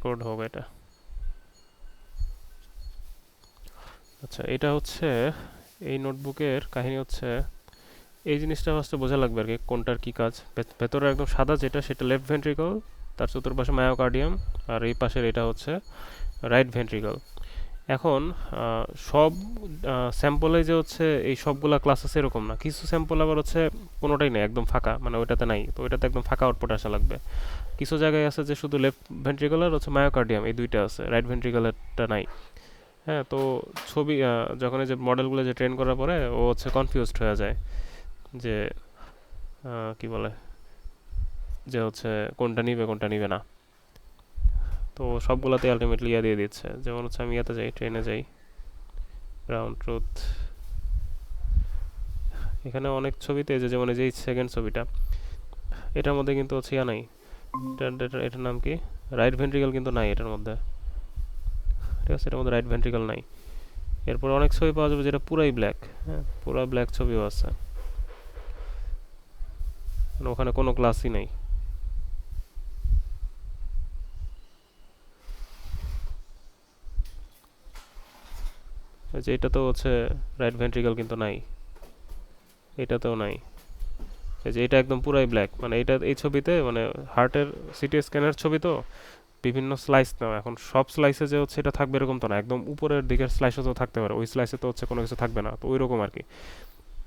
Code হবে এটা। আচ্ছা, এটা হচ্ছে এই নোটবুকের কাহিনী হচ্ছে এই জিনিসটা ফার্স্টে বোঝা লাগবে আর কি, কোনটার কি কাজ। ভেতরে একদম সাদা যেটা, সেটা লেফট ভেন্ট্রিকল, তার চতুর্পাশে মায়োকার্ডিয়াম, আর এই পাশের এটা হচ্ছে রাইট ভেন্ট্রিকল। এখন সব স্যাম্পলে যে হচ্ছে এই সবগুলা ক্লাস আছে এরকম না, কিছু স্যাম্পল আবার হচ্ছে কোনোটাই নেই, একদম ফাঁকা, মানে ওইটাতে নাই, তো ওইটাতে একদম ফাঁকা আউটপুট আসা লাগবে। কিছু জায়গায় আছে যে শুধু লেফট ভেন্ট্রিকল আর হচ্ছে মায়োকার্ডিয়াম এই দুইটা আছে, রাইট ভেন্ট্রিকলেরটা নাই। হ্যাঁ, তো ছবি যখন এই যে মডেলগুলো যে ট্রেন করার পরে ও হচ্ছে কনফিউজড হয়ে যায় যে কি বলে, যে হচ্ছে কোনটা নিবে কোনটা নিবে না। তো সবগুলাতে আলটিমেটলি ইয়া দিয়ে দিচ্ছে, যেমন হচ্ছে আমি ইয়াতে যাই, ট্রেনে যাই, গ্রাউন্ড ট্রুথ, এখানে অনেক ছবিতে যে যেমন এই যে সেকেন্ড ছবিটা, এটার মধ্যে কিন্তু হচ্ছে ইয়া নাই, এটার নাম কি, রাইট ভেন্ট্রিকল কিন্তু নাই এটার মধ্যে। ঠিক আছে, এটার মধ্যে রাইট ভেন্ট্রিকল নাই। এরপর অনেক ছবি পাওয়া যাবে যেটা পুরাই ব্ল্যাক, হ্যাঁ পুরা ব্ল্যাক ছবিও আছে, মানে ওখানে কোনো ক্লাসই নাই। যে এটাতেও হচ্ছে রাইট ভেন্ট্রিকল কিন্তু নাই, এটাতেও নাই। এই যে এটা একদম পুরাই ব্ল্যাক, মানে এটা এই ছবিতে মানে হার্টের সিটি স্ক্যানের ছবি তো বিভিন্ন স্লাইস নাও, এখন সব স্লাইসে যে হচ্ছে এটা থাকবে এরকম তো না, একদম উপরের দিকের স্লাইসও তো থাকতে পারে, ওই স্লাইসে তো হচ্ছে কোনো কিছু থাকবে না, তো ওই রকম আর কি।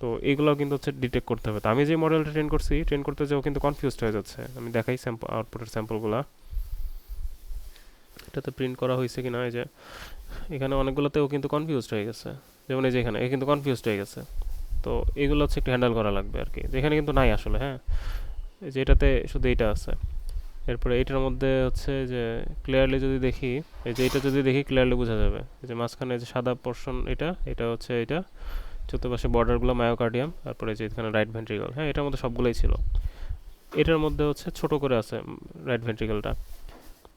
তো এগুলো কিন্তু হচ্ছে ডিটেক্ট করতে হবে। তো আমি যে মডেলটা ট্রেন করছি, ট্রেন করতে যাও কিন্তু কনফিউজড হয়ে যাচ্ছে। আমি দেখাই স্যাম্পল, আউটপুটের স্যাম্পলগুলো এটাতে প্রিন্ট করা হয়েছে কিনা। এই যে এখানে অনেকগুলোতেও কিন্তু কনফিউজড হয়ে গেছে, যেমন এই যে এখানে কিন্তু কনফিউজড হয়ে গেছে। তো এগুলো হচ্ছে একটু হ্যান্ডেল করা লাগবে আর কি, যেখানে কিন্তু নাই আসলে। হ্যাঁ, এই যে এটাতে শুধু এইটা আছে। এরপরে এইটার মধ্যে হচ্ছে যে ক্লিয়ারলি যদি দেখি, এই যে এটা যদি দেখি ক্লিয়ারলি বোঝা যাবে, এই যে মাঝখানে যে সাদা পোর্শন, এটা এটা হচ্ছে এটা চতুর্পাশে বর্ডারগুলো মায়োকার্ডিয়াম, তারপরে যে এখানে রাইট ভেন্ট্রিকল, হ্যাঁ এটার মধ্যে সবগুলোই ছিল। এটার মধ্যে হচ্ছে ছোট করে আছে রাইট ভেন্ট্রিকলটা,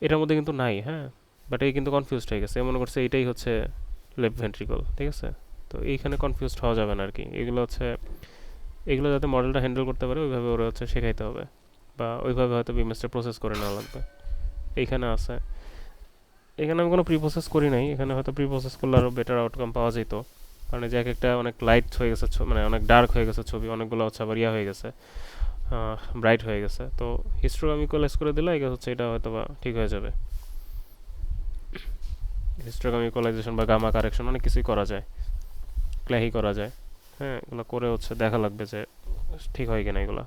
এটার মধ্যে কিন্তু নাই। হ্যাঁ, বাট এই কিন্তু কনফিউজড হয়ে গেছে, মনে করছে এটাই হচ্ছে লেফট ভেন্ট্রিকল। ঠিক আছে, তো এইখানে কনফিউজড হওয়া যাবে না আর কি। এগুলো হচ্ছে, এগুলো যাতে মডেলটা হ্যান্ডেল করতে পারে ওইভাবে ওরা হচ্ছে শেখাইতে হবে, বা ওইভাবে হয়তো ইমেজটা প্রসেস করে নেওয়া লাগবে। এইখানে আছে, এখানে আমি কোনো প্রি প্রসেস করি নাই, এখানে হয়তো প্রি প্রসেস করলে আরও বেটার আউটকাম পাওয়া যেত। কারণ এই যে এক একটা অনেক লাইট হয়ে গেছে, মানে অনেক ডার্ক হয়ে গেছে ছবি, অনেকগুলো হচ্ছে আবার ইয়া হয়ে গেছে, ব্রাইট হয়ে গেছে। তো হিস্টোগ্রাম ইকুয়ালাইজ করে দিলে এটা হচ্ছে, এটা হয়তো বা ঠিক হয়ে যাবে। হিস্টোগ্রাম ইকুয়ালাইজেশন বা গামা কারেকশন অনেক কিছুই করা যায়, ক্ল্যাহি করা যায়। হ্যাঁ, এগুলো করে হচ্ছে দেখা লাগবে যে ঠিক হয় কিনা এগুলা।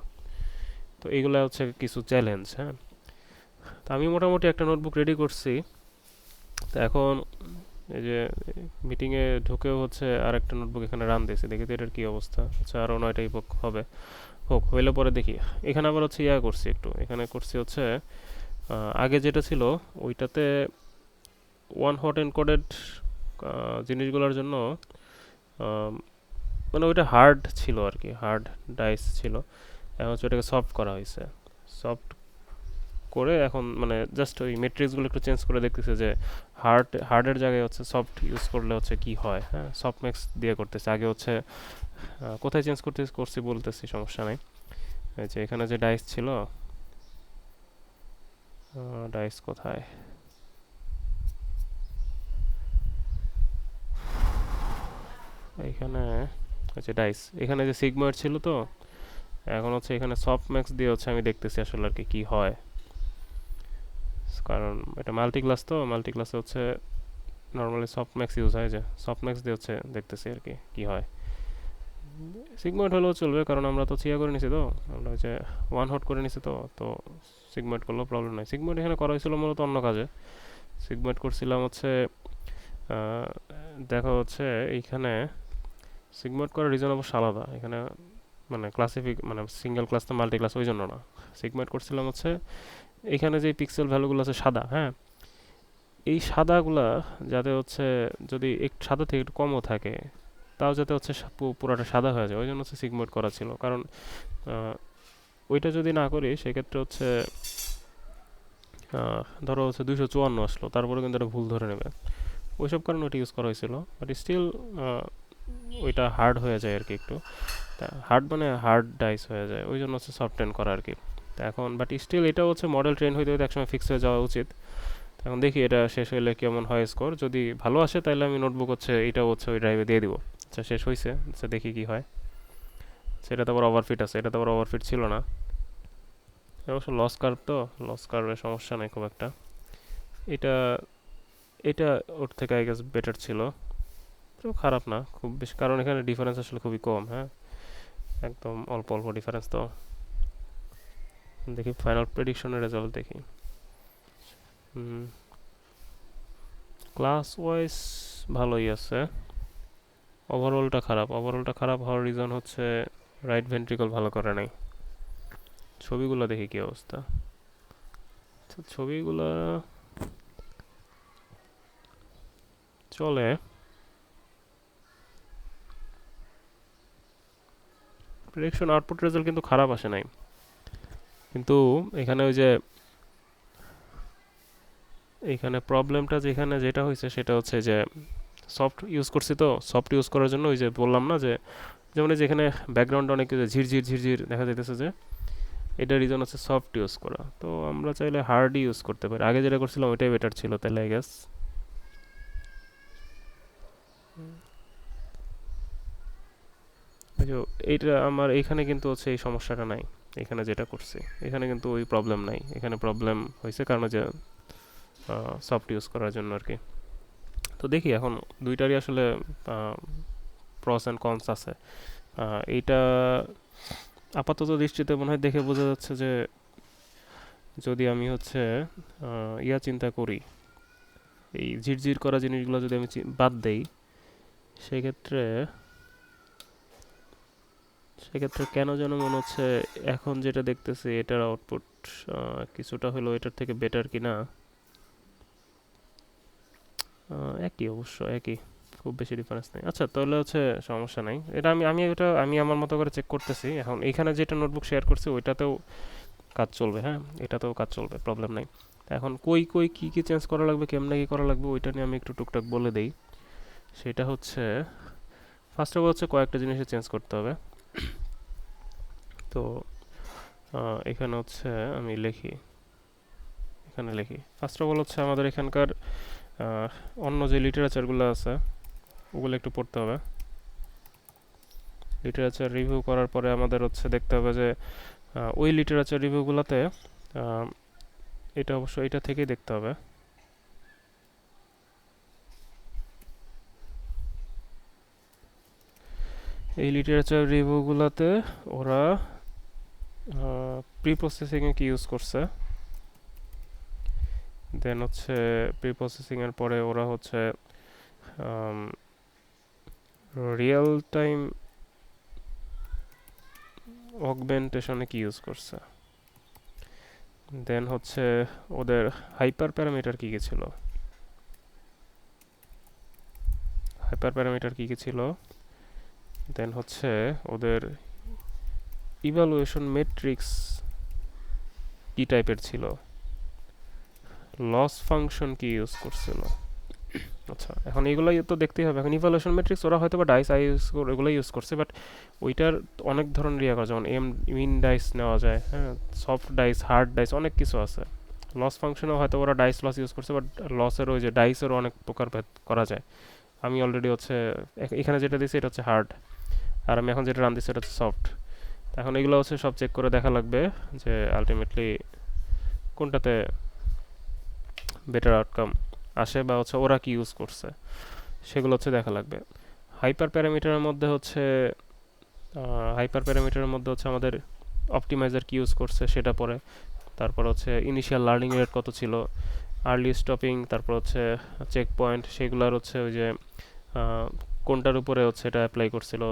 তো এগুলা হচ্ছে কিছু চ্যালেঞ্জ। হ্যাঁ, তো আমি মোটামুটি একটা নোটবুক রেডি করছি। তো এখন এই যে মিটিংয়ে ঢুকেও হচ্ছে আর একটা নোটবুক এখানে রান দিয়েছি, দেখি তো এটার কী অবস্থা। আচ্ছা, আরও 9টাই বুক হবে, হোক, হইলে পরে দেখি। এখানে আবার হচ্ছে ইয়া করছি একটু, এখানে করছি হচ্ছে আগে যেটা ছিল ওইটাতে ওয়ান হট এনকোডেড জিনিসগুলোর জন্য মানে ওইটা হার্ড ছিল আর কি, হার্ড ডাইস ছিল। এখন হচ্ছে ওটাকে সফট করা হয়েছে, সফট করে এখন মানে জাস্ট ওই মেট্রিক্সগুলো একটু চেঞ্জ করে দেখতেছে যে হার্ডের জায়গায় হচ্ছে সফট ইউজ করলে হচ্ছে কি হয়। হ্যাঁ, সফট ম্যাক্স দিয়ে করতেছে। আগে হচ্ছে কোথায় চেঞ্জ করছি বলতেছি, সমস্যা নাই। এই যে এখানে যে ডাইস ছিল, ডাইস কোথায়, এইখানে হচ্ছে ডাইস, এখানে যে সিগমার ছিল তো, এখন হচ্ছে এখানে সফট ম্যাক্স দিয়ে হচ্ছে আমি দেখতেছি আসলে আর কি কী হয়। কারণ এটা মাল্টি ক্লাস, তো মাল্টি ক্লাসে হচ্ছে নর্মালি সফট ম্যাক্স ইউজ হয়, যে সফট ম্যাক্স দিয়ে হচ্ছে দেখতেছি আর কি কী হয়। সিগমেন্ট হলেও চলবে, কারণ আমরা তো চিয়া করে নিছি, তো আমরা হচ্ছে ওয়ান হট করে নিছি, তো তো সিগমেন্ট করলেও প্রবলেম নাই। সিগমেন্ট এখানে করা হয়েছিল মূলত অন্য কাজে। সিগমেন্ট করছিলাম হচ্ছে আহ, দেখা হচ্ছে এইখানে সিগমেন্ট করার রিজন অবশ্য আলাদা এখানে, মানে মানে সিঙ্গেল ক্লাস তো মাল্টি ক্লাস ওই জন্য না। সিগমেন্ট করছিলাম হচ্ছে এখানে যে পিক্সেল ভ্যালুগুলো আছে সাদা, হ্যাঁ এই সাদাগুলা যাতে হচ্ছে যদি একটু সাদা থেকে একটু কমও থাকে, তাও যাতে হচ্ছে পুরোটা সাদা হয়ে যায়, ওই জন্য হচ্ছে সিগমেন্ট করা ছিল। কারণ আহ, ওইটা যদি না করি সেক্ষেত্রে হচ্ছে ধরো হচ্ছে 254 আসলো, তারপরে কিন্তু এটা ভুল ধরে নেবে, ওইসব কারণে ওইটা ইউজ করা হয়েছিল। বাট স্টিল ওইটা হার্ড হয়ে যায় আর কি একটু, হার্ড মানে হার্ড ডাইস হয়ে যায়, ওই জন্য হচ্ছে সফট ট্রেন করা আর কি। তো এখন বাট স্টিল এটা হচ্ছে মডেল ট্রেন হইতে হইতে একসময় ফিক্স হয়ে যাওয়া উচিত। এখন দেখি এটা শেষ হইলে কেমন হয় স্কোর। যদি ভালো আসে তাহলে আমি নোটবুক হচ্ছে এটা হচ্ছে ওই ড্রাইভে দিয়ে দিব। আচ্ছা শেষ হয়েছে, আচ্ছা দেখি কি হয়। সেটা তো আবার ওভারফিট আছে, এটা তো আবার ওভারফিট ছিল না। অবশ্য লস কার্ভ, তো লস কার্ভের সমস্যা নেই খুব একটা। এটা এটা ওর থেকে আই গেস বেটার ছিল, তো খারাপ না খুব বেশি, কারণ এখানে ডিফারেন্স আসলে খুবই কম। হ্যাঁ, একদম অল্প অল্প ডিফারেন্স। তো দেখি ফাইনাল প্রেডিকশনের রেজাল্ট দেখি। ক্লাস ওয়াইজ ভালোই আছে, ওভারঅলটা খারাপ। ওভারঅলটা খারাপ হওয়ার রিজন হচ্ছে রাইট ভেন্ট্রিকল ভালো করে নাই। ছবিগুলো দেখি কি অবস্থা। আচ্ছা, ছবিগুলো চলে, প্রেডিকশন আউটপুট রেজাল্ট কিন্তু খারাপ আসে নাই। কিন্তু এখানে ওই যে এইখানে প্রবলেমটা যেখানে যেটা হয়েছে সেটা হচ্ছে যে সফট ইউজ করছি, তো সফট ইউজ করার জন্য ওই যে বললাম না যে, যেমন এই যে এখানে ব্যাকগ্রাউন্ডে অনেক ঝিরঝির ঝিরঝির দেখা যাইতেছে, যে এটা রিজন হচ্ছে সফট ইউজ করা। তো আমরা চাইলে হার্ডই ইউজ করতে পারি, আগে যেটা করছিলাম ওইটাই বেটার ছিল তাহলে আই গেস। এইটা আমার এইখানে কিন্তু হচ্ছে এই সমস্যাটা নাই, এখানে যেটা করছি এখানে কিন্তু ওই প্রবলেম নাই। এখানে প্রবলেম হয়েছে কারণ যে সফট ইউজ করার জন্য আর কি। তো দেখি এখন দুইটারই আসলে প্রস অ্যান্ড কনস আছে। এইটা আপাতত দৃষ্টিতে মনে হয় দেখে বোঝা যাচ্ছে যে যদি আমি হচ্ছে চিন্তা করি, এই ঝিরঝির করা জিনিসগুলো যদি আমি বাদ দেই, সেক্ষেত্রে সেক্ষেত্রে কেন যেন মনে হচ্ছে এখন যেটা দেখতেছি এটার আউটপুট কিছুটা হলেও এটার থেকে বেটার কিনা। একই, অবশ্য একই, খুব বেশি ডিফারেন্স নেই। আচ্ছা তাহলে হচ্ছে সমস্যা নাই, এটা আমি আমার মতো করে চেক করতেছি। এখন এখানে যেটা নোটবুক শেয়ার করছি ওইটাতেও কাজ চলবে, হ্যাঁ এটাতেও কাজ চলবে, প্রবলেম নাই। এখন কই কই কী কী চেঞ্জ করা লাগবে, কেমনে কী করা লাগবে, ওইটা নিয়ে আমি একটু টুকটাক বলে দেই। সেটা হচ্ছে ফার্স্ট অফ অল হচ্ছে কয়েকটা জিনিসে চেঞ্জ করতে হবে। তো এখানে হচ্ছে আমি লিখি ফার্স্ট অফ অল হচ্ছে আমাদের এখানকার অন্য যে লিটারেচারগুলো আছে ওগুলো একটু পড়তে হবে। লিটারেচার রিভিউ করার পরে আমাদের হচ্ছে দেখতে হবে যে ওই লিটারেচার রিভিউগুলোতে এটা অবশ্য এটা থেকেই দেখতে হবে। এই লিটারেচার রিভিউগুলোতে ওরা প্রি প্রসেসিংয়ে কি ইউজ করছে, দেন হচ্ছে প্রি প্রসেসিংয়ের পরে ওরা হচ্ছে রিয়েল টাইম অগমেন্টেশনে কি ইউজ করছে, দেন হচ্ছে ওদের হাইপার প্যারামিটার কী কী ছিল, দেন হচ্ছে ওদের ইভালুয়েশন মেট্রিক্স কি টাইপের ছিল, লস ফাংশন কি ইউজ করছিল। আচ্ছা এখন এগুলোই তো দেখতেই হবে। এখন ইভালুয়েশন মেট্রিক্স ওরা হয়তো বা ডাইস এগুলো ইউজ করছে, বাট ওইটার অনেক ধরনের ইয়ে করা, যেমন মিন ডাইস নেওয়া যায়, হ্যাঁ সফট ডাইস, হার্ড ডাইস, অনেক কিছু আছে। লস ফাংশনেও হয়তো ওরা ডাইস লস ইউজ করছে, বাট লসের ওই যে ডাইসেরও অনেক প্রকার ভেদ করা যায়। আমি অলরেডি হচ্ছে এখানে যেটা দিচ্ছি এটা হচ্ছে হার্ড, আর আমি এখন যেটা রান দিচ্ছি এটা হচ্ছে সফট। এখন এগুলো হচ্ছে সব চেক করে দেখা লাগবে যে আলটিমেটলি কোনটাতে বেটার আউটকাম আসে, বা হচ্ছে ওরা কি ইউজ করছে সেগুলো হচ্ছে দেখা লাগবে। হাইপার প্যারামিটারের মধ্যে হচ্ছে আমাদের অপটিমাইজার কি ইউজ করছে সেটা পরে, তারপর হচ্ছে ইনিশিয়াল লার্নিং রেট কত ছিল, আর্লি স্টপিং, তারপর হচ্ছে চেক পয়েন্ট, সেগুলোর হচ্ছে ওই যে কোনটার উপরে হচ্ছে এটা অ্যাপ্লাই করছিল,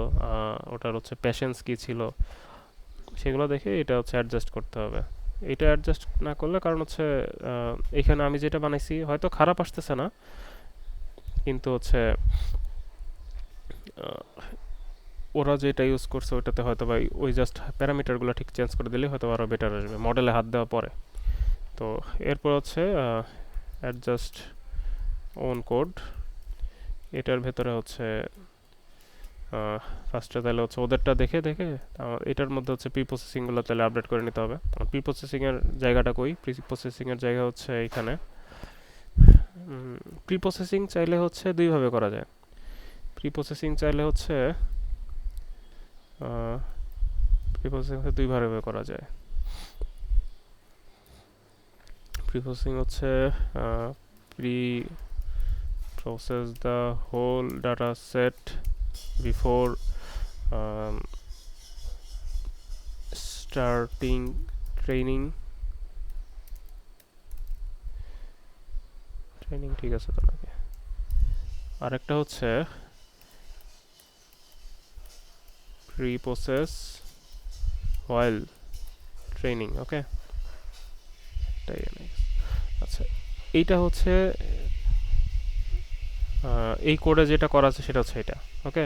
ওটার হচ্ছে প্যাশেন্স কী ছিল, সেগুলো দেখে এটা হচ্ছে অ্যাডজাস্ট করতে হবে। এটা অ্যাডজাস্ট না করলে, কারণ হচ্ছে এখানে আমি যেটা বানাইছি হয়তো খারাপ আসতেছে না, কিন্তু হচ্ছে ওরা যেটা ইউজ করছে ওইটাতে হয়তো বা ওই জাস্ট প্যারামিটারগুলো ঠিক চেঞ্জ করে দিলে হয়তো আরও বেটার আসবে মডেলে হাত দেওয়া পরে। তো এরপর হচ্ছে অ্যাডজাস্ট ওন কোড, এটার ভেতরে হচ্ছে ফার্স্টে তাহলে হচ্ছে ওদেরটা দেখে দেখে এটার মধ্যে হচ্ছে প্রি প্রসেসিংগুলো তাহলে আপডেট করে নিতে হবে। প্রি প্রসেসিংয়ের জায়গাটা কই, প্রি প্রসেসিংয়ের জায়গা হচ্ছে এখানে। প্রি প্রসেসিং চাইলে হচ্ছে দুইভাবে করা যায়। প্রি প্রসেসিং চাইলে হচ্ছে প্রি প্রসেসিং দুইভাবে করা যায়। প্রি প্রসেসিং হচ্ছে pre process the whole data set before starting training ঠিক আছে তো নাকি? আরেকটা হচ্ছে pre-process while training, ওকে? আচ্ছা, এইটা হচ্ছে এই কোডে যেটা করা আছে সেটা হচ্ছে এটা, ওকে?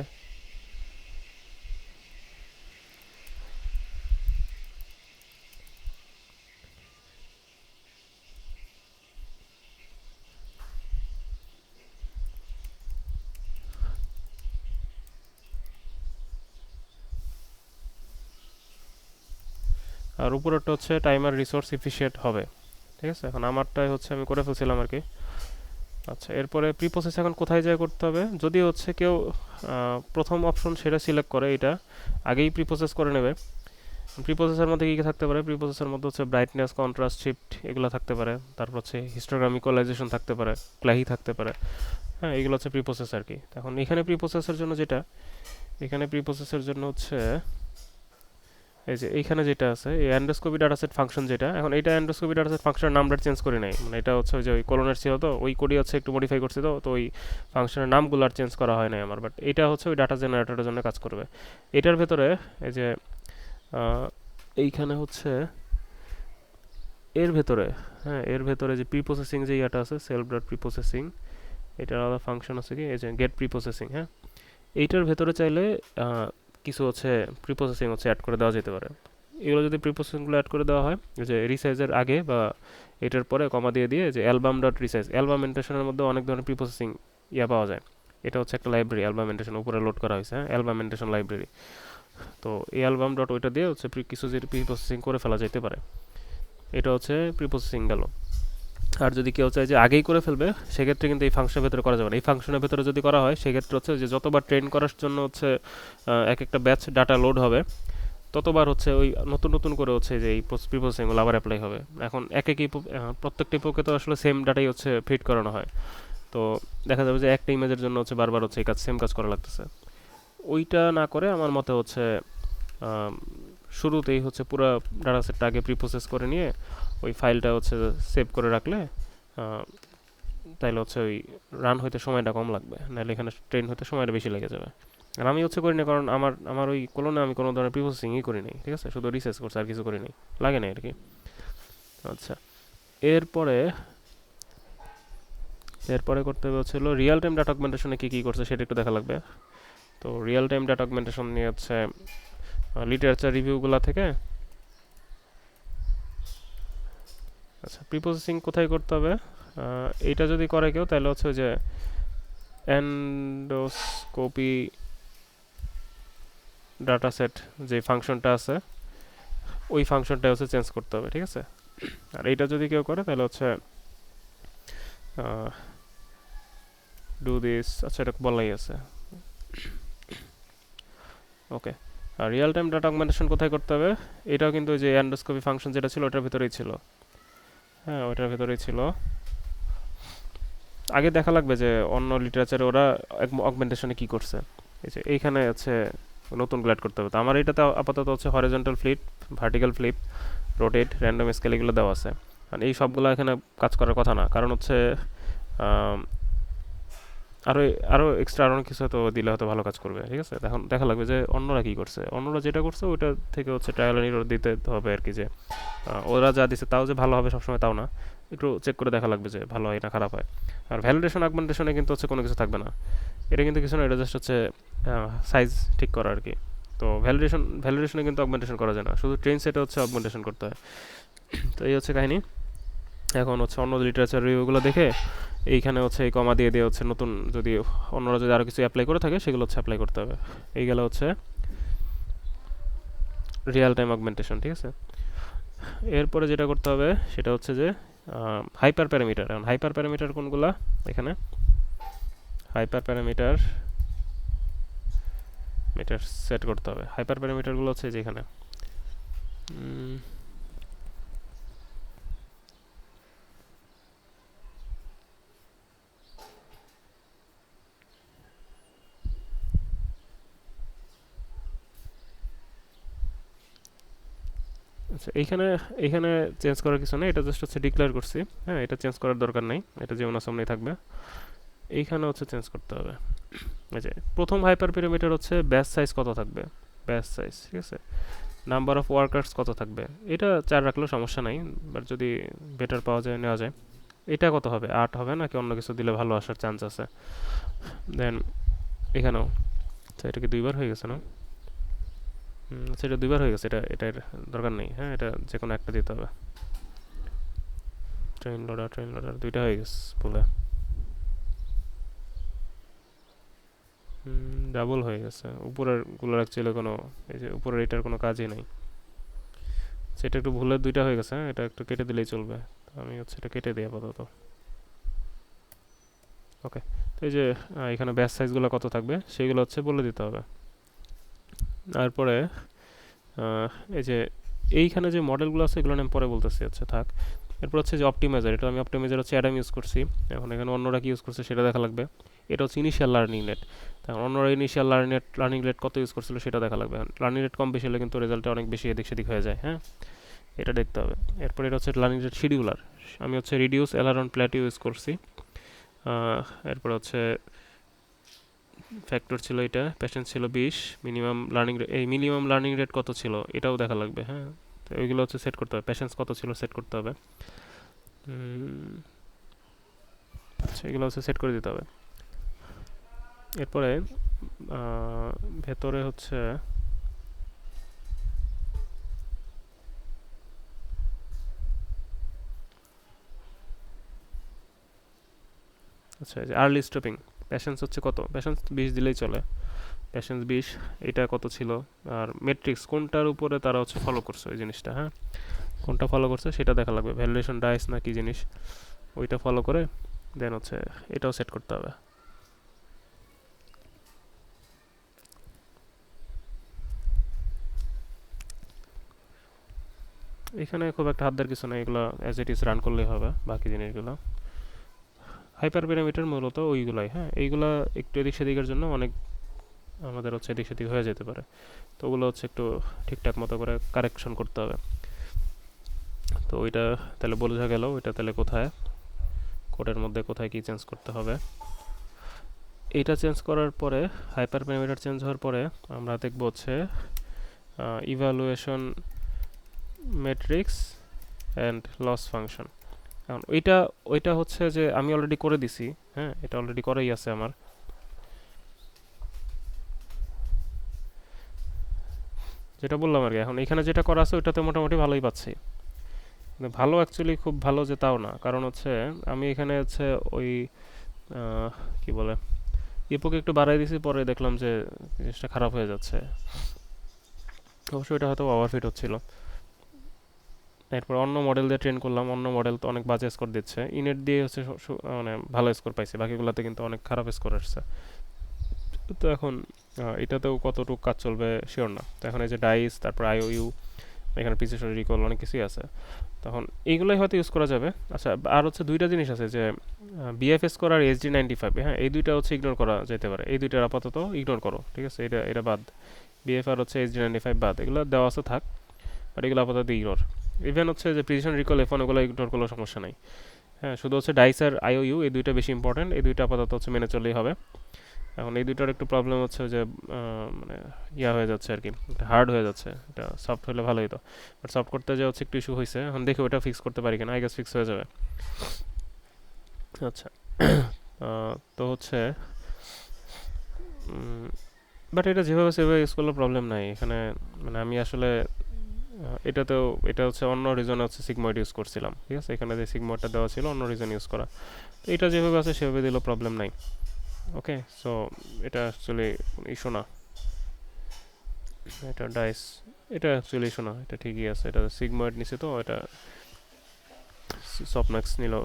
আর উপরেরটা হচ্ছে টাইমার রিসোর্স এফিশিয়েন্ট হবে, ঠিক আছে? এখন আমারটাই হচ্ছে আমি করে ফেলছিলাম আর কি। আচ্ছা, এরপরে প্রি প্রসেস এখন কোথায় যায় করতে হবে? যদি হচ্ছে কেউ প্রথম অপশন সেটা সিলেক্ট করে, এটা আগেই প্রি প্রসেস করে নেবে। প্রি প্রসেসের মধ্যে কী কী থাকতে পারে? প্রি প্রসেসের মধ্যে হচ্ছে ব্রাইটনেস, কন্ট্রাস্ট, শিফট এগুলো থাকতে পারে। তারপর হচ্ছে হিস্টোগ্রাম ইকুয়ালাইজেশন থাকতে পারে, ক্লাহি থাকতে পারে। হ্যাঁ, এগুলো হচ্ছে প্রি প্রসেস আর কি। এখন এখানে প্রি প্রসেসের জন্য যেটা, এখানে প্রি প্রসেসের জন্য হচ্ছে এই যে এইখানে যেটা আছে এই অ্যান্ডোস্কোপি ডাটাসেট ফাংশন যেটা, এখন এইটা অ্যান্ডোস্কোপি ডাটাসেট ফাংশনের নামটা চেঞ্জ করে নাই, মানে এটা হচ্ছে ওই যে ওই কোলনের ছিল তো ওই কোডই হচ্ছে একটু মডিফাই করছি, তো ওই ফাংশনের নামগুলো আর চেঞ্জ করা হয় নাই আমার, বাট এটা হচ্ছে ওই ডাটা জেনারেটরের জন্য কাজ করবে। এটার ভেতরে এই যে এইখানে হচ্ছে এর ভেতরে, হ্যাঁ এর ভেতরে যে প্রি প্রসেসিং যে ইয়াটা আছে সেলফ ডট প্রি প্রসেসিং, এটার আলাদা ফাংশন আছে কি এই যে গেট প্রি প্রসেসিং। হ্যাঁ, এইটার ভেতরে চাইলে কিছু হচ্ছে প্রি প্রসেসিং হচ্ছে অ্যাড করে দেওয়া যেতে পারে। এগুলো যদি প্রি প্রসেসিংগুলো অ্যাড করে দেওয়া হয়, যে রিসাইজের আগে বা এটার পরে কমা দিয়ে দিয়ে যে অ্যালবাম ডট রিসাইজ, অ্যালবামেন্টেশনের মধ্যে অনেক ধরনের প্রি প্রসেসিং ইয়া পাওয়া যায়। এটা হচ্ছে একটা লাইব্রেরি, অ্যালবামেন্টেশন উপরে লোড করা হয়েছে, হ্যাঁ অ্যালবামেন্টেশন লাইব্রেরি। তো এই অ্যালবাম ডট ওইটা দিয়ে হচ্ছে কিছু যে প্রি প্রসেসিং করে ফেলা যেতে পারে, এটা হচ্ছে প্রি প্রসেসিং গেল। আর যদি কেউ চায় যে আগেই করে ফেলবে, সেক্ষেত্রে কিন্তু এই ফাংশনের ভেতরে করা যাবে না। এই ফাংশনের ভেতরে যদি করা হয় সেক্ষেত্রে হচ্ছে যে যতবার ট্রেন করার জন্য হচ্ছে এক একটা ব্যাচ ডাটা লোড হবে, ততবার হচ্ছে ওই নতুন নতুন করে হচ্ছে যে এই প্রি প্রসেসিংগুলো আবার অ্যাপ্লাই হবে। এখন প্রত্যেকটি পোকে তো আসলে সেম ডাটাই হচ্ছে ফিড করানো হয়, তো দেখা যাবে যে একটা ইমেজের জন্য হচ্ছে বারবার হচ্ছে এই কাজ সেম কাজ করা লাগতেছে। ওইটা না করে আমার মতে হচ্ছে শুরুতেই হচ্ছে পুরো ডাটা সেটটা আগে প্রি প্রসেস করে নিয়ে ওই ফাইলটা হচ্ছে সেভ করে রাখলে তাইলে হচ্ছে ওই রান হইতে সময়টা কম লাগবে, নাহলে এখানে ট্রেন হতে সময়টা বেশি লেগে যাবে। আর আমি হচ্ছে করি না, কারণ আমার ওই কোলনে আমি কোনো ধরনের প্রি প্রসেসিংই করি নাই, ঠিক আছে? শুধু রিসার্চ করছি, আর কিছু করি নাই, লাগে নাই আর কি। আচ্ছা, এরপরে এরপরে করতে হবে হচ্ছে রিয়েল টাইম ডাটা অগমেন্টেশনে কী কী করছে সেটা একটু দেখা লাগবে। তো রিয়েল টাইম ডাটা অগমেন্টেশন নিয়ে হচ্ছে লিটারেচার রিভিউগুলো থেকে। আচ্ছা, প্রি প্রসেসিং কোথায় করতে হবে? এইটা যদি করে কেউ তাহলে হচ্ছে যে এন্ডোস্কোপি ডাটা সেট যে ফাংশনটা আছে ওই ফাংশনটা হচ্ছে চেঞ্জ করতে হবে, ঠিক আছে? আর এইটা যদি কেউ করে তাহলে হচ্ছে ডু দিস, আচ্ছা এটা বলাই আছে, ওকে। আর রিয়েল টাইম ডাটা অগমেন্টেশন কোথায় করতে হবে? এটাও কিন্তু যে এন্ডোস্কোপি ফাংশন যেটা ছিল ওটার ভিতরেই ছিল, হ্যাঁ ওটার ভিতরেই ছিল। আগে দেখা লাগবে যে অন্য লিটারেচারে ওরা অগমেন্টেশনে কি করছে। এই যে এইখানে হচ্ছে নতুন গ্ল্যাড করতে হবে। তো আমার এটাতে আপাতত হচ্ছে horizontal flip, vertical flip, rotate, random scale এগুলো দেওয়া আছে। আর এই সবগুলো এখানে কাজ করার কথা না, কারণ হচ্ছে আরও আরও এক্সট্রা আরও কিছু হয়তো দিলে হয়তো ভালো কাজ করবে, ঠিক আছে? এখন দেখা লাগবে যে অন্যরা কী করছে, অন্যরা যেটা করছে ওইটা থেকে হচ্ছে ট্রায়াল এন্ড এরর দিতে হবে আর কি, যে ওরা যা দিছে তাও যে ভালো হবে সবসময় তাও না, একটু চেক করে দেখা লাগবে যে ভালো হয় না খারাপ হয়। আর ভ্যালিডেশন অগমেন্টেশনে কিন্তু হচ্ছে কোনো কিছু থাকবে না, এটা কিন্তু কিছু না, এটা জাস্ট হচ্ছে সাইজ ঠিক করা আর কি। তো ভ্যালিডেশনে কিন্তু অগমেন্টেশন করা যায় না, শুধু ট্রেন সেটে হচ্ছে অগমেন্টেশন করতে হয়। তো এই হচ্ছে কাহিনী। এখন হচ্ছে অন্য লিটারেচার রিভিউগুলো দেখে এইখানে হচ্ছে এই কমা দিয়ে দিয়ে হচ্ছে নতুন যদি অন্যরা যদি আরও কিছু অ্যাপ্লাই করে থাকে সেগুলো হচ্ছে অ্যাপ্লাই করতে হবে। এই গেল হচ্ছে রিয়েল টাইম অগমেন্টেশন, ঠিক আছে? এরপরে যেটা করতে হবে সেটা হচ্ছে যে হাইপার প্যারামিটার। এখন হাইপার প্যারামিটার কোনগুলা? এখানে হাইপার প্যারামিটার মিটার সেট করতে হবে। হাইপার প্যারামিটারগুলো হচ্ছে যেখানে আচ্ছা, এইখানে এইখানে চেঞ্জ করার কিছু নেই, এটা জাস্ট হচ্ছে ডিক্লেয়ার করছি। হ্যাঁ, এটা চেঞ্জ করার দরকার নেই, এটা যেমন আছে সামনেই থাকবে। এইখানে হচ্ছে চেঞ্জ করতে হবে। এই যে প্রথম হাইপার প্যারামিটার হচ্ছে ব্যাচ সাইজ কত থাকবে, ব্যাচ সাইজ, ঠিক আছে। নাম্বার অফ ওয়ার্কার্স কত থাকবে, এটা 4 রাখলেও সমস্যা নাই, বাট যদি বেটার পাওয়া যায় নেওয়া যায়। এটা কত হবে, 8 হবে নাকি অন্য কিছু দিলে ভালো আসার চান্স আছে। দেন এখানেও, আচ্ছা এটা কি 2বার হয়ে গেছে না? আচ্ছা এটা 2বার হয়ে গেছে, এটার দরকার নেই। হ্যাঁ, এটা যে কোনো একটা দিতে হবে। ট্রেন লোডার 2টা হয়ে গেছে বলে, ডাবল হয়ে গেছে। উপরের গুলোর অ্যাকচুয়ালি কোনো, এই যে উপরের এটার কোনো কাজই নাই। সেটা একটু ভুলের 2টা হয়ে গেছে। হ্যাঁ, এটা একটু কেটে দিলেই চলবে। তো আমি হচ্ছে এটা কেটে দিই আপাতত। ওকে, তো এই যে এখানে ব্যাচ সাইজগুলো কত থাকবে সেগুলো হচ্ছে বলে দিতে হবে। তারপরে এই যে এইখানে যে মডেলগুলো আছে এগুলো আমি পরে বলতেছি, আচ্ছা থাক। এরপর হচ্ছে যে অপটিমাইজার, এটা আমি অপটিমাইজার হচ্ছে অ্যাডাম ইউজ করছি। এখন এখানে অন্যরা কি ইউজ করছে সেটা দেখা লাগবে। এটা হচ্ছে ইনিশিয়াল লার্নিং রেট, তখন অন্যরা ইনিশিয়াল লার্নিং রেট কত ইউজ করছিল সেটা দেখা লাগবে। লার্নিং রেট কম বেশি হলে কিন্তু রেজাল্টটা অনেক বেশি এদিক সেদিক হয়ে যায়। হ্যাঁ, এটা দেখতে হবে। এরপর এটা হচ্ছে লার্নিং রেট শিডিউলার, আমি হচ্ছে রিডিউস এলারন প্ল্যাট ইউজ করছি। এরপর হচ্ছে ফ্যাক্টর ছিল এটা, পেশেন্স ছিল 20, মিনিমাম লার্নিং রেট, এই মিনিমাম লার্নিং রেট কত ছিল এটাও দেখা লাগবে। হ্যাঁ, তো ওইগুলো হচ্ছে সেট করতে হবে, পেশেন্স কত ছিল সেট করতে হবে। আচ্ছা, এগুলো হচ্ছে সেট করে দিতে হবে। এরপরে ভেতরে হচ্ছে আচ্ছা, এই যে আর্লি স্টপিং, পেশেন্স হচ্ছে কত, পেশেন্স 20 দিলেই চলে। পেশেন্স 20, এটা কত ছিল। আর মেট্রিক্স কোনটার উপরে তারা হচ্ছে ফলো করছে ওই জিনিসটা। হ্যাঁ, কোনটা ফলো করছে সেটা দেখা লাগবে, ভ্যালিডেশন ডাইস না কি জিনিস, ওইটা ফলো করে দেন হচ্ছে এটাও সেট করতে হবে। এখানে খুব একটা হাত দেওয়ার কিছু নেই, এগুলো অ্যাজ ইট ইজ রান করলেই হবে বাকি জিনিসগুলো। হাইপার প্যারামিটার মূলত ওইগুলাই। হ্যাঁ, এইগুলা একটু এদিক সেদিকের জন্য অনেক আমাদের হচ্ছে এদিক সেদিক হয়ে যেতে পারে, তো ওগুলো হচ্ছে একটু ঠিকঠাক মতো করে কারেকশন করতে হবে। তো ওইটা তাহলে বোঝা গেল, ওইটা তাহলে কোথায় কোডের মধ্যে কোথায় কি চেঞ্জ করতে হবে। এইটা চেঞ্জ করার পরে, হাইপার প্যারামিটার চেঞ্জ হওয়ার পরে আমরা দেখব হচ্ছে evaluation matrix and loss function. এখন ওইটা হচ্ছে যে আমি অলরেডি করে দিছি। হ্যাঁ, এটা অলরেডি করাই আছে আমার। যেটা বললাম আর কি, এখন এখানে যেটা করা আছে ওইটাতে মোটামুটি ভালোই পাচ্ছি। কিন্তু ভালো অ্যাকচুয়ালি খুব ভালো যে তাও না, কারণ হচ্ছে আমি এখানে হচ্ছে ওই কি বলে ইপোকে একটু বাড়াই দিছি, পরে দেখলাম যে জিনিসটা খারাপ হয়ে যাচ্ছে। অবশ্যই এটা হয়তো ওভারফিট হচ্ছিল। এরপর অন্য মডেল দিয়ে ট্রেন করলাম, অন্য মডেল তো অনেক বাজে স্কোর দিচ্ছে। ইনেট দিয়ে হচ্ছে মানে ভালো স্কোর পাইছে, বাকিগুলোতে কিন্তু অনেক খারাপ স্কোর আসছে। তো এখন এটাতেও কতটুকু কাজ চলবে শিওর না। তো এখন এই যে ডাইস, তারপর আইওইউ, এখানে প্রিসিশন রিকল অনেক কিছুই আছে, তখন এইগুলোই হয়তো ইউজ করা যাবে। আচ্ছা, আর হচ্ছে দুইটা জিনিস আছে যে বিএফএস স্কোর আর SG95। হ্যাঁ, এই দুইটা হচ্ছে ইগনোর করা যেতে পারে, এই দুইটার আপাতত ইগনোর করো, ঠিক আছে। এটা এটা বাদ, বিএফ আর হচ্ছে SG95 বাদ, এগুলো দেওয়া আছে থাক, আর এগুলো আপাতত ইগনোর। ইভেন হচ্ছে যে প্রিসিশন রিকল F1 ওগুলো ইগনোর করলেও সমস্যা নাই। হ্যাঁ, শুধু হচ্ছে ডাইস আর আইওইউ এই দুইটা বেশি ইম্পর্টেন্ট, এই দুইটা আপাতত হচ্ছে মেনে চললেই হবে। এখন এই দুইটার একটু প্রবলেম হচ্ছে যে মানে ইয়া হয়ে যাচ্ছে আর কি, হার্ড হয়ে যাচ্ছে। এটা সফট হলে ভালোই তো, বাট সফট করতে যে হচ্ছে একটু ইস্যু হয়েছে। এখন দেখি ওটা ফিক্স করতে পারি কিনা, আই গেস ফিক্স হয়ে যাবে। আচ্ছা, তো হচ্ছে বাট এটা যেভাবে সেভাবে ইউজ করলে প্রবলেম নাই এখানে। মানে আমি আসলে এটাতেও, এটা হচ্ছে অন্য রিজনে হচ্ছে সিগময়েড ইউজ করছিলাম, ঠিক আছে। এখানে যে সিগময়েডটা দেওয়া ছিল অন্য রিজন ইউজ করা, তো এটা যেভাবে আছে সেভাবে দিলেও প্রবলেম নাই। ওকে, সো এটা অ্যাকচুয়ালি ইস্যু না। এটা ডাইস, এটা অ্যাকচুয়ালি ইস্যু না, এটা ঠিকই আছে, এটা সিগময়েড নিছে তো এটা। সফটম্যাক্স নিলেও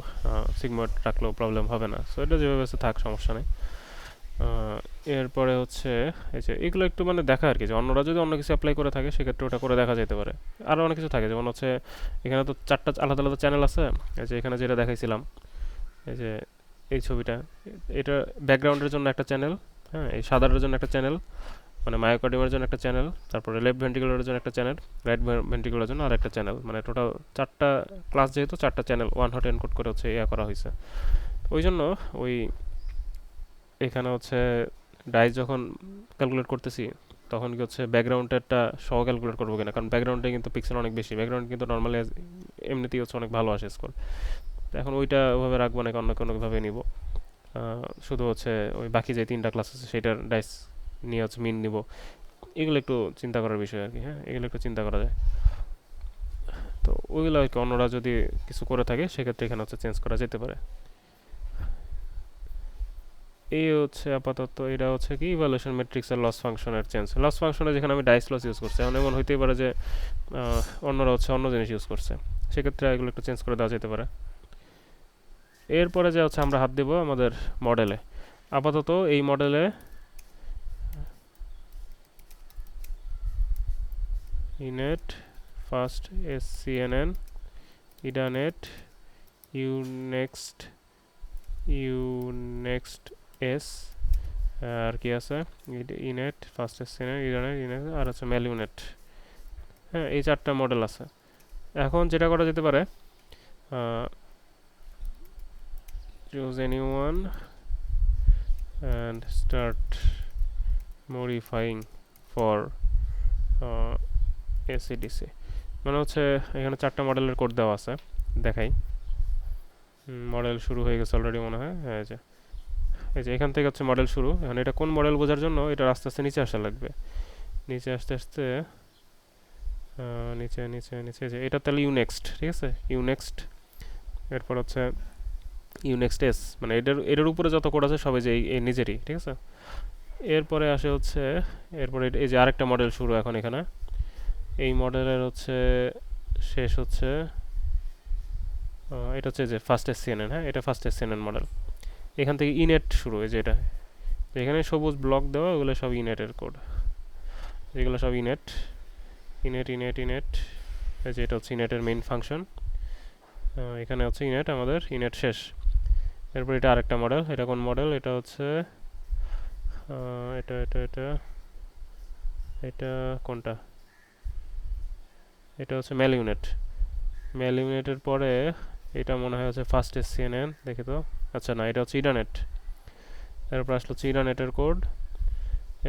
সিগময়েড রাখলেও প্রবলেম হবে না। সো এটা যেভাবে আছে থাক, সমস্যা নেই। এরপরে হচ্ছে এই যে এগুলো একটু মানে দেখা আর কি, যে অন্যরা যদি অন্য কিছু অ্যাপ্লাই করে থাকে সেক্ষেত্রে ওটা করে দেখা যেতে পারে। আরও অনেক কিছু থাকে, যেমন হচ্ছে এখানে তো 4টা আলাদা আলাদা চ্যানেল আছে। এই যে এখানে যেটা দেখাইছিলাম, এই যে এই ছবিটা, এটা ব্যাকগ্রাউন্ডের জন্য একটা চ্যানেল, হ্যাঁ, এই সাদাটার জন্য একটা চ্যানেল, মানে মায়োকার্ডিয়ামের জন্য একটা চ্যানেল, তারপরে লেফট ভেন্ট্রিকুলারের জন্য একটা চ্যানেল, রাইট ভেন্ট্রিকুলারের জন্য আরেকটা চ্যানেল, মানে টোটাল 4টা ক্লাস, যেহেতু 4টা চ্যানেল ওয়ান হট এনকোড করে হচ্ছে ইয়া করা হয়েছে। ওই জন্য ওই এখানে হচ্ছে ডাইস যখন ক্যালকুলেট করতেছি তখন কি হচ্ছে ব্যাকগ্রাউন্ডেরটা সহ ক্যালকুলেট করবো কিনা, কারণ ব্যাকগ্রাউন্ডে কিন্তু পিক্সেল অনেক বেশি, ব্যাকগ্রাউন্ড কিন্তু নর্মালি এমনিতেই হচ্ছে অনেক ভালো আসে স্কোর। তো এখন ওইটা ওভাবে রাখবো নাকি অন্য কোনোভাবে নিব, শুধু হচ্ছে ওই বাকি যে 3টা ক্লাস আছে সেটার ডাইস নিয়ে হচ্ছে মিন নিব, এগুলো একটু চিন্তা করার বিষয় আর কি। হ্যাঁ, এগুলো একটু চিন্তা করা যায়। তো ওইগুলো আর কি অন্যরা যদি কিছু করে থাকে সেক্ষেত্রে এখানে হচ্ছে চেঞ্জ করা যেতে পারে। এই হচ্ছে আপাতত এটা হচ্ছে কি ইভালুয়েশন ম্যাট্রিক্সের লস ফাংশনের চেঞ্জ। লস ফাংশনে যেখানে আমি ডাইস লস ইউজ করছি, এখন এমন হইতেই পারে যে অন্যরা হচ্ছে অন্য জিনিস ইউজ করছে, সেক্ষেত্রে এগুলো একটু চেঞ্জ করে দেওয়া যেতে পারে। এরপরে যে হচ্ছে আমরা হাত দেব আমাদের মডেলে। আপাতত এই মডেলে ইনেট ফার্স্ট SCNN, ইডানেট, ইউনেক্সট এস, আর কি আছে ইনেট ফার্স্ট SCNN, ইডানেট, ইনেট, আর হচ্ছে ম্যালিউনেট। হ্যাঁ, এই 4টা মডেল আছে। এখন যেটা করা যেতে পারে, choose anyone and start modifying for ACDC। মানে হচ্ছে এখানে 4টা মডেলের কোড দেওয়া আছে, দেখাই। মডেল শুরু হয়ে গেছে অলরেডি মনে হয়। হ্যাঁ, এই যে এখান থেকে হচ্ছে মডেল শুরু। এখন এটা কোন মডেল বোঝার জন্য এটা আস্তে আস্তে নিচে আসা লাগবে, নিচে আস্তে আস্তে নিচে নিচে নিচে, যে এটা তাহলে ইউনেক্সট, ঠিক আছে, ইউনেক্সট। এরপর হচ্ছে ইউনেক্সট এস, মানে এটার উপরে যত কোড আছে সবাই যে এই নিজেরই, ঠিক আছে। এরপরে আসে হচ্ছে, এরপরে এই যে আরেকটা মডেল শুরু এখন এখানে, এই মডেলের হচ্ছে শেষ হচ্ছে এটা হচ্ছে যে ফার্স্ট SCNN। হ্যাঁ, এটা ফার্স্ট SCNN মডেল। এখান থেকে ইনেট শুরু, এই যে এটা, এখানে সবুজ ব্লক দেওয়া, ওগুলো সব ইনেটের কোড, এগুলো সব ইনেট, ইনেট ইনেট ইনেট। এই যে এটা হচ্ছে ইনেটের মেইন ফাংশন, এখানে হচ্ছে ইনেট, আমাদের ইনেট শেষ। এরপর এটা আরেকটা মডেল, এটা কোন মডেল, এটা হচ্ছে এটা এটা এটা এটা কোনটা, এটা হচ্ছে ম্যালিউনেট। ম্যালিউনেটের পরে এটা মনে হয় হচ্ছে ফার্স্ট SCNN, দেখি তো, আচ্ছা না, এটা হচ্ছে ইডানেট। এরপর আসলো হচ্ছে ইডানেটের কোড।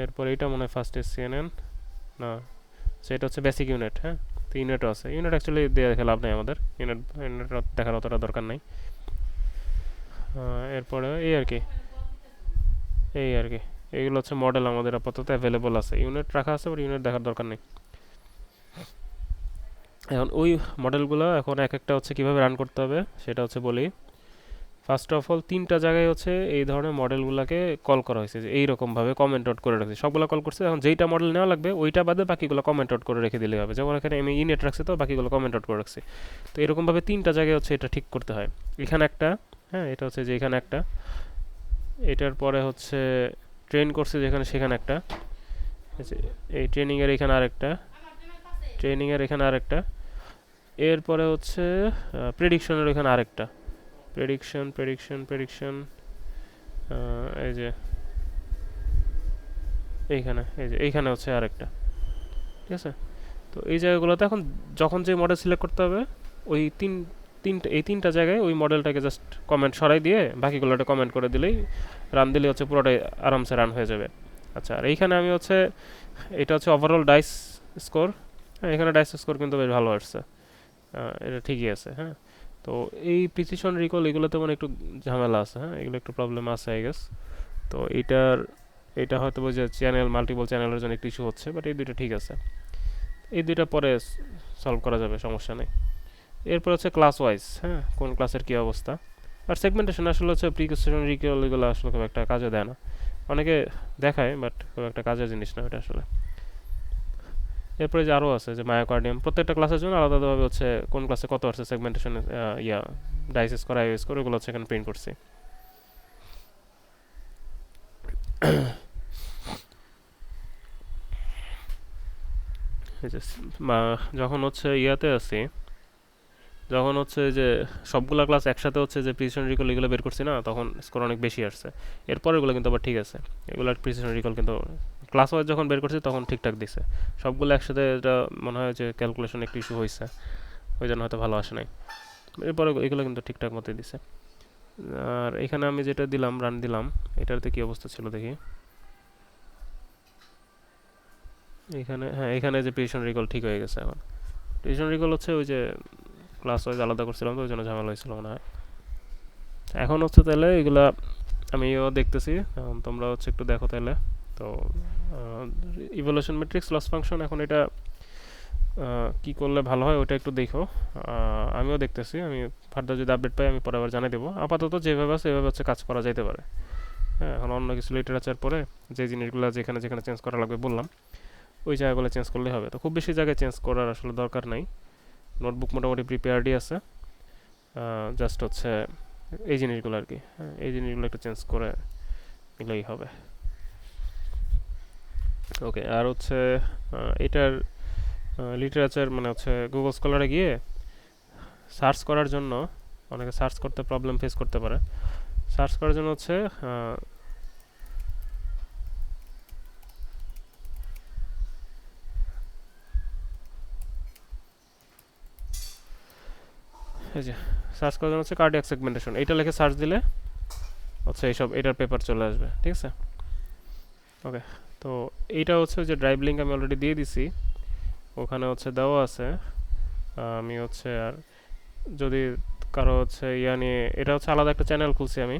এরপর এটা মনে হয় ফার্স্ট SCNN না, সেটা হচ্ছে বেসিক ইউনিট। হ্যাঁ, তো ইউনিটও আছে, ইউনিট অ্যাকচুয়ালি দিয়ে দেখে লাভ নেই আমাদের, ইউনিট দেখার অতটা দরকার নাই। এরপরে এই আর কি, এই আর কি, এইগুলো হচ্ছে মডেল আমাদের আপাতত অ্যাভেলেবল আছে, ইউনিট রাখা আছে, বাট ইউনিট দেখার দরকার নেই। এখন ওই মডেলগুলো এখন এক একটা হচ্ছে কীভাবে রান করতে হবে সেটা হচ্ছে বলি। ফার্স্ট অফ অল 3টা জায়গায় হচ্ছে এই ধরনের মডেলগুলোকে কল করা হয়েছে, যে এইরকমভাবে কমেন্ট আউট করে রাখছে, সবগুলো কল করছে। এখন যেইটা মডেল নেওয়া লাগবে ওইটা বাদে বাকিগুলো কমেন্ট আউট করে রেখে দিলেই হবে। যেমন এখানে আমি ইনেট রাখছি, তো বাকিগুলো কমেন্ট আউট করে রাখছি। তো এরকমভাবে 3টা জায়গায় হচ্ছে এটা ঠিক করতে হয়। এখানে একটা, হ্যাঁ, এটা হচ্ছে যে এখানে একটা, এটার পরে হচ্ছে ট্রেন করছে যেখানে সেখানে একটা, এই ট্রেনিংয়ের এখানে আরেকটা, ট্রেনিংয়ের এখানে আরেকটা, এরপরে হচ্ছে প্রেডিকশনের এখানে আরেকটা, প্রেডিকশন প্রেডিকশন প্রেডিকশন, এই যে এইখানে, এই যে এইখানে হচ্ছে আরেকটা, ঠিক আছে। তো এই জায়গাগুলোতে এখন যখন যে মডেল সিলেক্ট করতে হবে ওই এই 3টা জায়গায় ওই মডেলটাকে জাস্ট কমেন্ট সরাই দিয়ে বাকিগুলোটা কমেন্ট করে দিলেই, রান দিলেই হচ্ছে পুরোটাই আরামসে রান হয়ে যাবে। আচ্ছা, আর এইখানে আমি হচ্ছে এটা হচ্ছে ওভারঅল ডাইস স্কোর। হ্যাঁ, এখানে ডাইস স্কোর কিন্তু বেশ ভালো আসছে, এটা ঠিকই আছে। হ্যাঁ, তো এই প্রিসিশন রিকল এগুলোতে মানে একটু ঝামেলা আছে। হ্যাঁ, এগুলো একটু প্রবলেম আছে আই গেস। তো এটা হয়তো যে চ্যানেল মাল্টিপল চ্যানেলের জন্য একটু ইস্যু হচ্ছে, বাট এই দুইটা ঠিক আছে, এই দুইটা পরে সলভ করা যাবে, সমস্যা নেই। এরপর হচ্ছে ক্লাস ওয়াইজ, হ্যাঁ, কোন ক্লাসের কী অবস্থা। আর সেগমেন্টেশন আসলে হচ্ছে প্রিসিশন রিকল এগুলো আসলে খুব একটা কাজে দেয় না, অনেকে দেখায় বাট খুব একটা কাজের জিনিস না এটা আসলে। এরপরে যে আরও আছে যে মায়োকার্ডিয়াম, প্রত্যেকটা ক্লাসের জন্য আলাদাভাবে হচ্ছে কোন ক্লাসে কত আসছে সেগমেন্টেশন ইয়া ডাইস স্কোর আইও স্কোর ওগুলো হচ্ছে এখানে প্রিন্ট করছি। যখন হচ্ছে ইয়াতে আছি, যখন হচ্ছে যে সবগুলা ক্লাস একসাথে হচ্ছে যে প্রিসিশন রিকল এগুলো বের করছি না, তখন স্কোর অনেক বেশি আসছে। এরপর এগুলো কিন্তু আবার ঠিক আছে, এগুলোর প্রিসিশন রিকল কিন্তু ক্লাস ওয়াইজ যখন বের করছি তখন ঠিকঠাক দিছে। সবগুলো একসাথে এটা মনে হয় যে ক্যালকুলেশন একটু ইস্যু হয়েছে, ওই জন্য হয়তো ভালো আসে নাই। এরপরে এগুলো কিন্তু ঠিকঠাক মতোই দিছে। আর এখানে আমি যেটা দিলাম রান দিলাম, এটাতে কি অবস্থা ছিল দেখি। এখানে হ্যাঁ, এখানে যে প্রিসিশন রিকল ঠিক হয়ে গেছে। এখন প্রিসিশন রিকল হচ্ছে ওই যে ক্লাস ওয়াইজ আলাদা করছিলাম তো ওই জন্য ঝামেলা হয়েছিল মনে হয়। এখন হচ্ছে তাহলে এগুলা আমিও দেখতেছি, এখন তোমরা হচ্ছে একটু দেখো তাহলে। তো ইভ্যালুয়েশন ম্যাট্রিক্স লস ফাংশন, এখন এটা কি করলে ভালো হয় ওটা একটু দেখো। আমিও দেখতেছি, আমি ফার্দার যদি আপডেট পাই আমি পরে আবার জানিয়ে দেবো। আপাতত যেভাবে আছে এভাবে হচ্ছে কাজ করা যাইতে পারে। হ্যাঁ, এখন অন্য কিছু লিটারেচার পরে যে জিনিসগুলো যেখানে যেখানে চেঞ্জ করা লাগবে বললাম, ওই জায়গাগুলো চেঞ্জ করলে হবে। তো খুব বেশি জায়গায় চেঞ্জ করার আসলে দরকার নাই, নোটবুক মোটামুটি প্রিপেয়ার্ডই আছে। জাস্ট হচ্ছে এই জিনিসগুলো আর কি, হ্যাঁ এই জিনিসগুলো একটু চেঞ্জ করে নিলেই হবে। ওকে, আর হচ্ছে এটার লিটারেচার মানে হচ্ছে গুগল স্কলারে গিয়ে সার্চ করার জন্য, অনেকে সার্চ করতে প্রবলেম ফেস করতে পারে। সার্চ করার জন্য হচ্ছে এই যে সার্চ করার জন্য হচ্ছে কার্ডিয়াক সেগমেন্টেশন, এইটা লিখে সার্চ দিলে হচ্ছে এইসব এটার পেপার চলে আসবে, ঠিক আছে। ওকে, তো এইটা হচ্ছে যে ড্রাইভ লিঙ্ক আমি অলরেডি দিয়ে দিছি, ওখানে হচ্ছে দেওয়া আছে। আমি হচ্ছে আর যদি কারো হচ্ছে ইয়া নিয়ে, এটা হচ্ছে আলাদা একটা চ্যানেল খুলছি আমি,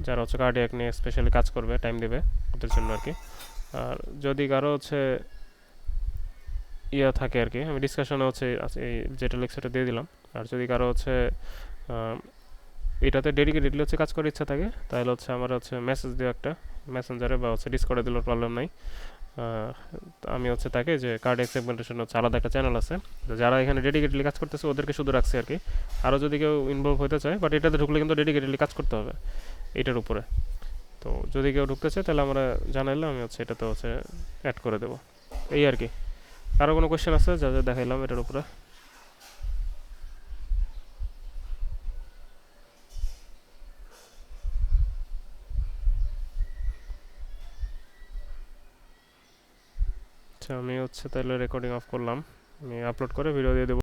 যারা হচ্ছে কার্ডিয়াক নিয়ে স্পেশালি কাজ করবে, টাইম দেবে ওদের জন্য আর কি। আর যদি কারো হচ্ছে ইয়া থাকে আর কি, আমি ডিসকাশনে হচ্ছে এই যেটা লেকচারটা দিয়ে দিলাম। আর যদি কারো হচ্ছে এটাতে ডেডিকেটেডলি হচ্ছে কাজ করার ইচ্ছা থাকে, তাহলে হচ্ছে আমার হচ্ছে মেসেজ দিও একটা মেসেঞ্জারে বা হচ্ছে ডিসকর্ডে দিলেও প্রবলেম নাই। আমি হচ্ছে তাকে যে কার্ডিয়াক সেগমেন্টেশন হচ্ছে আলাদা একটা চ্যানেল আছে, তো যারা এখানে ডেডিকেটলি কাজ করতেছে ওদেরকে শুধু রাখছি আর কি। আরও যদি কেউ ইনভলভ হতে চায়, বাট এটাতে ঢুকলে কিন্তু ডেডিকেটলি কাজ করতে হবে এটার উপরে। তো যদি কেউ ঢুকতে চায় তাহলে আমরা জানাইলে আমি হচ্ছে এটাতে হচ্ছে অ্যাড করে দেবো, এই আর কি। আরও কোনো কোয়েশ্চেন আছে যা যা দেখাইলাম এটার উপরে? আচ্ছা, আমি হচ্ছে তাহলে রেকর্ডিং অফ করলাম, আমি আপলোড করে ভিডিও দিয়ে দেবো।